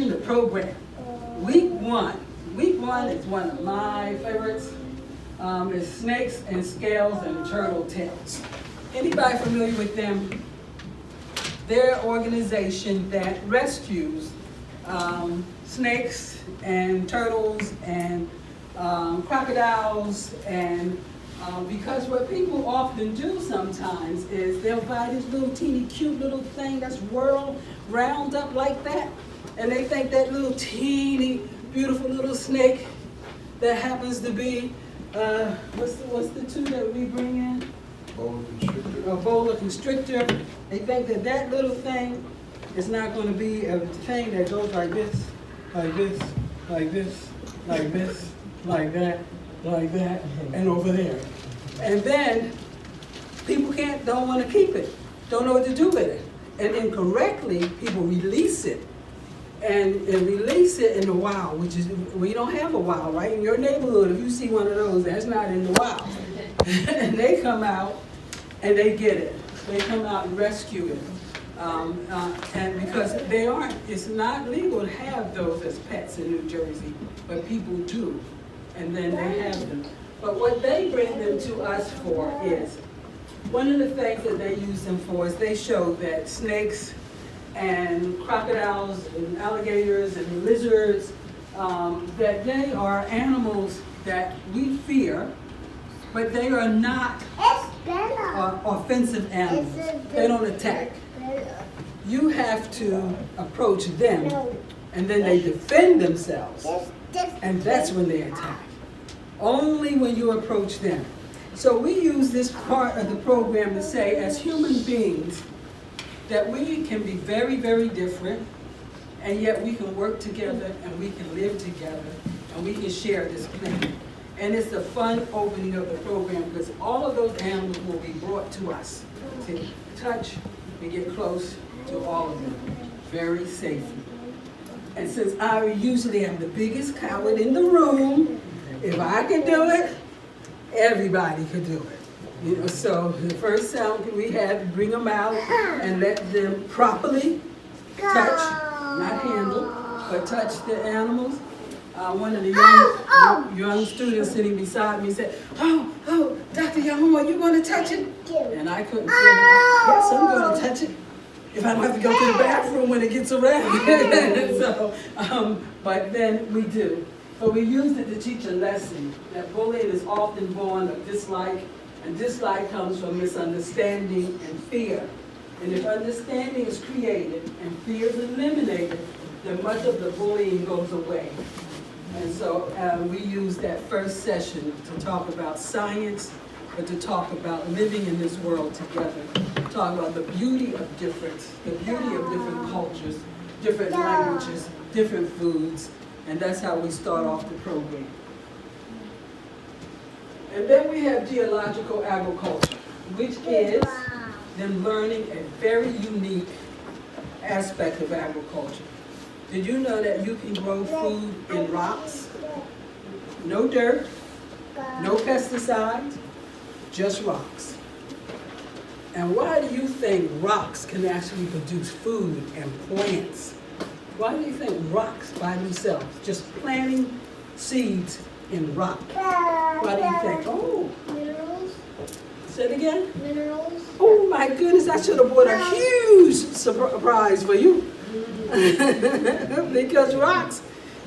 begin the program. Week one. Week one is one of my favorites. It's snakes and scales and turtle tails. Anybody familiar with them? They're an organization that rescues snakes and turtles and crocodiles, and because what people often do sometimes is they'll buy this little teeny cute little thing that's whirled round up like that, and they think that little teeny beautiful little snake that happens to be what's the two that we bring in? Boa constrictor. A boa constrictor. They think that that little thing is not going to be a thing that goes like this, like this, like this, like this, like that, and over there. And then people don't want to keep it, don't know what to do with it. And incorrectly, people release it. And release it in the wild, which is, we don't have a wild, right? In your neighborhood, if you see one of those, that's not in the wild. And they come out and they get it. They come out and rescue it. And because it's not legal to have those as pets in New Jersey, but people do. And then they have them. But what they bring them to us for is, one of the things that they use them for is they show that snakes and crocodiles and alligators and lizards, that they are animals that we fear, but they are not offensive animals. They don't attack. You have to approach them, and then they defend themselves, and that's when they attack. Only when you approach them. So we use this part of the program to say, as human beings, that we can be very, very different, and yet we can work together, and we can live together, and we can share this planet. And it's the fun opening of the program, because all of those animals will be brought to us to touch and get close to all of them very safely. And since I usually am the biggest coward in the room, if I can do it, everybody could do it. You know, so the first sound we had to bring them out and let them properly touch, not handle, but touch the animals. One of the young students sitting beside me said, "Oh, Dr. Yahoma, you going to touch it?" And I couldn't say, "Yes, I'm going to touch it. If I don't have to go to the bathroom when it gets around." So, but then we do. But we used it to teach a lesson that bullying is often born of dislike, and dislike comes from misunderstanding and fear. And if understanding is created and fear is eliminated, then much of the bullying goes away. And so we use that first session to talk about science, but to talk about living in this world together. Talk about the beauty of difference, the beauty of different cultures, different languages, different foods, and that's how we start off the program. And then we have geological agriculture, which is them learning a very unique aspect of agriculture. Did you know that you can grow food in rocks? No dirt, no pesticides, just rocks. And why do you think rocks can actually produce food and plants? Why do you think rocks by themselves, just planting seeds in rock? Why do you think? Oh, Minerals. say it again? Minerals. Oh my goodness, I should have bought a huge surprise for you. Because rocks,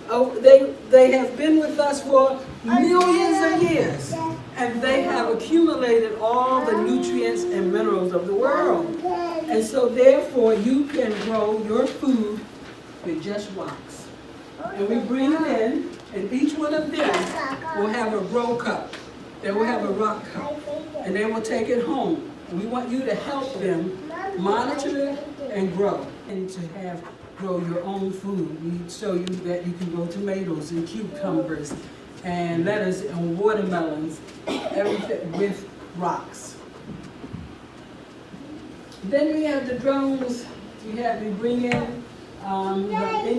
they have been with us for millions of years, and they have accumulated all the nutrients and minerals of the world. And so therefore you can grow your food with just rocks. And we bring it in, and each one of them will have a grow cup. They will have a rock cup, and they will take it home. And we want you to help them monitor it and grow, and to grow your own food. We show you that you can grow tomatoes and cucumbers and lettuce and watermelons, everything with rocks. Then we have the drones. We bring in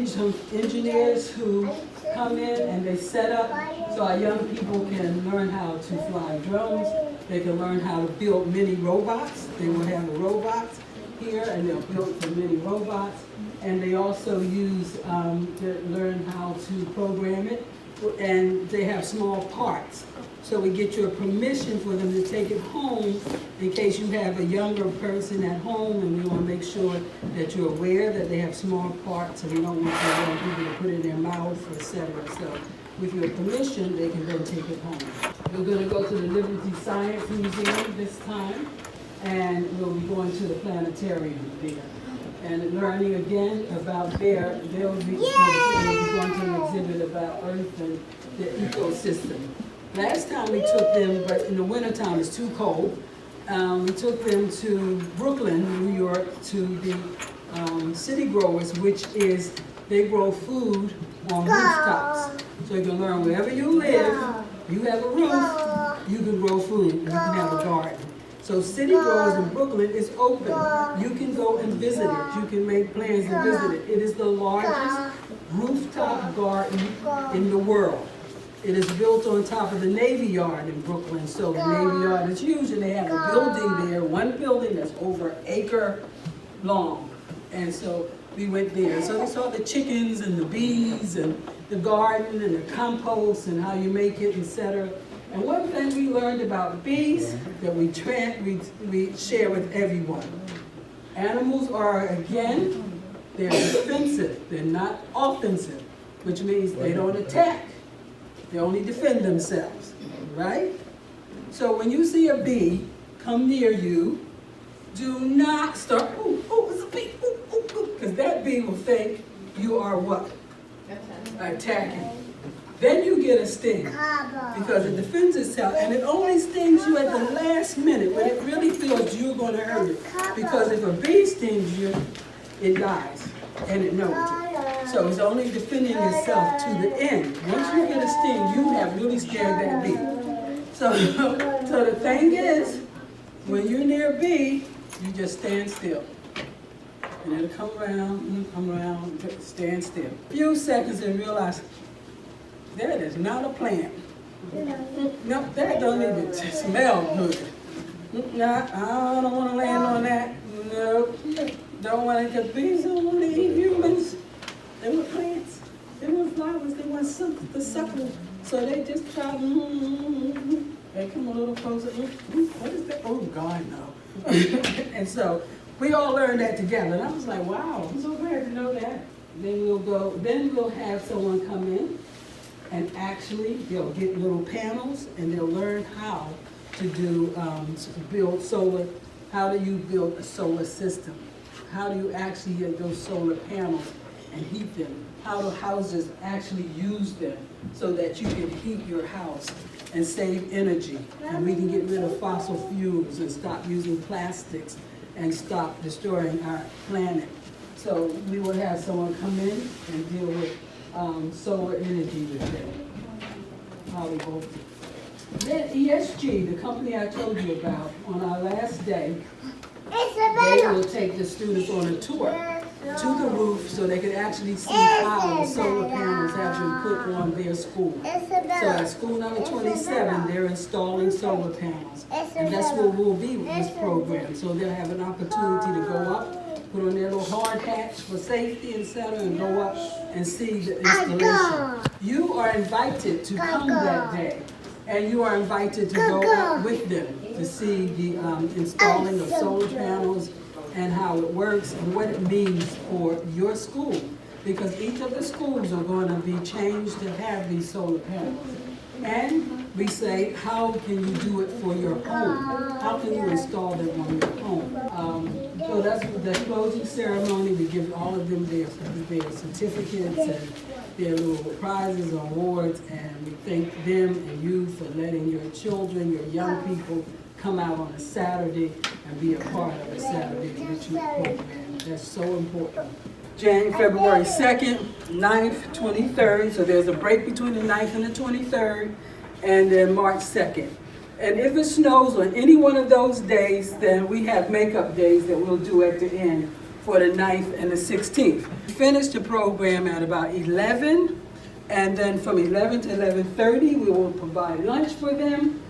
some engineers who come in and they set up so our young people can learn how to fly drones. They can learn how to build mini robots. They will have the robots here, and they'll build the mini robots. and they also learn how to program it, and they have small parts. So we get your permission for them to take it home in case you have a younger person at home, and we want to make sure that you're aware that they have small parts, and we don't want young people to put it in their mouth, etc. So with your permission, they can then take it home. We're going to go to the Liberty Science Museum this time, and we'll be going to the planetarium there. And learning again about they'll be going to an exhibit about Earth and the ecosystem. Last time we took them, but in the wintertime it's too cold, we took them to Brooklyn, New York, to the City Growers, which is, they grow food on rooftops. So you can learn wherever you live, you have a roof, you can grow food, you can have a garden. So City Growers in Brooklyn is open. You can go and visit it. You can make plans to visit it. It is the largest rooftop garden in the world. It is built on top of the Navy Yard in Brooklyn. So the Navy Yard is huge, and they have a building there, one building that's over an acre long. And so we went there. So we saw the chickens and the bees and the garden and the compost and how you make it, etc. And one thing we learned about bees that we share with everyone. Animals are, again, they're defensive. They're not offensive, which means they don't attack. They only defend themselves, right? So when you see a bee come near you, do not start, oh, it's a bee, because that bee will think you are what? Attacking. Then you get a sting, because it defends itself, and it only stings you at the last minute when it really feels you're going to hurt it. Because if a bee stings you, it dies, and it knows it. So it's only defending itself to the end. Once you get a sting, you have really scared that bee. So the thing is, when you're near a bee, you just stand still. And it'll come around, stand still. A few seconds and realize, that is not a plant. No, that don't even smell good. No, I don't want to land on that. No, don't want to, because bees don't want to eat humans. They want plants, they want flowers, they want something to suckle. So they just try, they come a little closer. What is that? Oh God, no. And so we all learned that together. And I was like, wow, I'm so glad to know that. Then we'll have someone come in, and actually they'll get little panels, and they'll learn how to build solar. How do you build a solar system? How do you actually get those solar panels and heat them? How do houses actually use them so that you can heat your house and save energy? And we can get rid of fossil fuels and stop using plastics and stop destroying our planet. So we will have someone come in and deal with solar energy with them. Then ESG, the company I told you about, on our last day, they will take the students on a tour to the roof so they can actually see how the solar panels have been put on their school. So at school number 27, they're installing solar panels. And that's where we'll be with this program. So they'll have an opportunity to go up, put on their little hard hats for safety, etc., and go up and see the installation. You are invited to come that day, and you are invited to go up with them to see the installing of solar panels and how it works and what it means for your school. Because each of the schools are going to be changed to have these solar panels. And we say, how can you do it for your home? How can you install them on your home? So that's the closing ceremony. We give all of them their certificates and their little prizes and awards, and we thank them and you for letting your children, your young people, come out on a Saturday and be a part of a Saturday Enrichment program. That's so important. February 2nd, 9th, 23rd, so there's a break between the 9th and the 23rd, and then March 2nd. And if it snows on any one of those days, then we have makeup days that we'll do at the end for the 9th and the 16th. We finish the program at about 11, and then from 11 to 11:30, we will provide lunch for them.